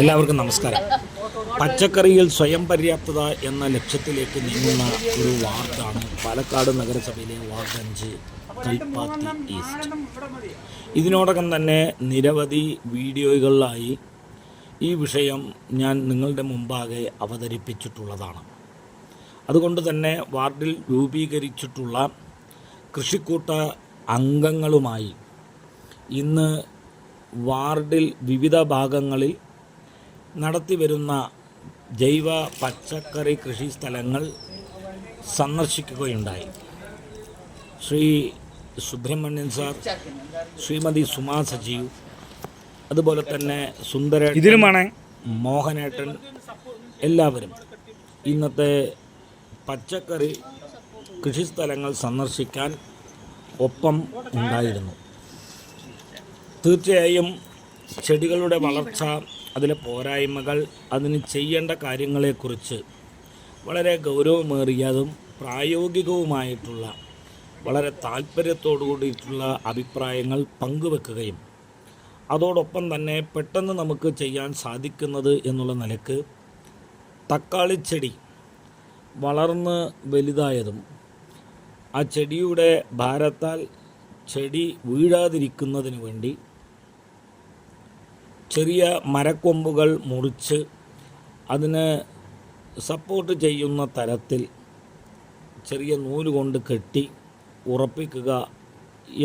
എല്ലാവർക്കും നമസ്കാരം. പച്ചക്കറിയിൽ സ്വയം പര്യാപ്തത എന്ന ലക്ഷ്യത്തിലേക്ക് നീങ്ങുന്ന ഒരു വാർഡാണ് പാലക്കാട് നഗരസഭയിലെ വാർഡ് 5 കൽപ്പാത്തി ഈസ്റ്റ്. ഇതിനോടകം തന്നെ നിരവധി വീഡിയോകളിലായി ഈ വിഷയം ഞാൻ നിങ്ങളുടെ മുമ്പാകെ അവതരിപ്പിച്ചിട്ടുള്ളതാണ്. അതുകൊണ്ട് തന്നെ വാർഡിൽ രൂപീകരിച്ചിട്ടുള്ള കൃഷിക്കൂട്ട അംഗങ്ങളുമായി ഇന്ന് വാർഡിൽ വിവിധ ഭാഗങ്ങളിൽ നടത്തിവരുന്ന ജൈവ പച്ചക്കറി കൃഷി സ്ഥലങ്ങൾ സന്ദർശിക്കുകയുണ്ടായി. ശ്രീ സുബ്രഹ്മണ്യൻ സാർ, ശ്രീമതി സുമാ സജീവ്, അതുപോലെ തന്നെ സുന്ദരേട്ടൻ, മോഹനേട്ടൻ, എല്ലാവരും ഇന്നത്തെ പച്ചക്കറി കൃഷിസ്ഥലങ്ങൾ സന്ദർശിക്കാൻ ഒപ്പം ഉണ്ടായിരുന്നു. തീർച്ചയായും ചെടികളുടെ വളർച്ച, അതിലെ പോരായ്മകൾ, അതിന് ചെയ്യേണ്ട കാര്യങ്ങളെക്കുറിച്ച് വളരെ ഗൗരവമേറിയതും പ്രായോഗികവുമായിട്ടുള്ള വളരെ താല്പര്യത്തോടു കൂടിയിട്ടുള്ള അഭിപ്രായങ്ങൾ പങ്കുവെക്കുകയും അതോടൊപ്പം തന്നെ പെട്ടെന്ന് നമുക്ക് ചെയ്യാൻ സാധിക്കുന്നത് എന്നുള്ള നിലക്ക് തക്കാളിച്ചെടി വളർന്ന് വലുതായതും ആ ചെടിയുടെ ഭാരത്താൽ ചെടി വീഴാതിരിക്കുന്നതിന് വേണ്ടി ചെറിയ മരക്കൊമ്പുകൾ മുറിച്ച് അതിന് സപ്പോർട്ട് ചെയ്യുന്ന തരത്തിൽ ചെറിയ നൂല് കൊണ്ട് കെട്ടി ഉറപ്പിക്കുക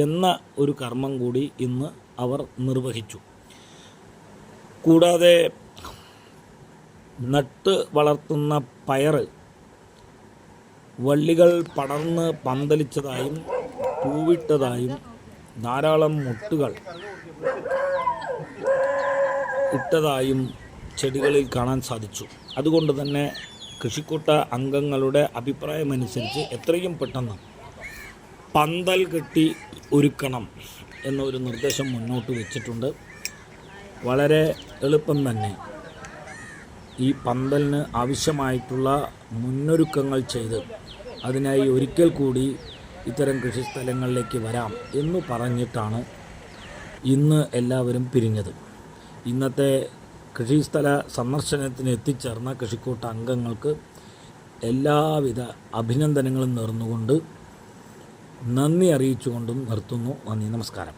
എന്ന ഒരു കർമ്മം കൂടി ഇന്ന് അവർ നിർവഹിച്ചു. കൂടാതെ നട്ട് വളർത്തുന്ന പയർ വള്ളികൾ പടർന്ന് പന്തലിച്ചതായും പൂവിട്ടതായും ധാരാളം മുട്ടുകൾ ഇട്ടതായും ചെടികളിൽ കാണാൻ സാധിച്ചു. അതുകൊണ്ട് തന്നെ കൃഷിക്കൂട്ട അംഗങ്ങളുടെ അഭിപ്രായമനുസരിച്ച് എത്രയും പെട്ടെന്ന് പന്തൽ കെട്ടി ഒരുക്കണം എന്നൊരു നിർദ്ദേശം മുന്നോട്ട് വെച്ചിട്ടുണ്ട്. വളരെ എളുപ്പം തന്നെ ഈ പന്തലിന് ആവശ്യമായിട്ടുള്ള മുന്നൊരുക്കങ്ങൾ ചെയ്ത് അതിനായി ഒരിക്കൽ കൂടി ഇത്തരം കൃഷിസ്ഥലങ്ങളിലേക്ക് വരാം എന്ന് പറഞ്ഞിട്ടാണ് ഇന്ന് എല്ലാവരും പിരിഞ്ഞത്. ഇന്നത്തെ കൃഷിസ്ഥല സന്ദർശനത്തിന് എത്തിച്ചേർന്ന കൃഷിക്കൂട്ട അംഗങ്ങൾക്ക് എല്ലാവിധ അഭിനന്ദനങ്ങളും നേർന്നുകൊണ്ട് നന്ദി അറിയിച്ചുകൊണ്ടും നിർത്തുന്നു. നന്ദി, നമസ്കാരം.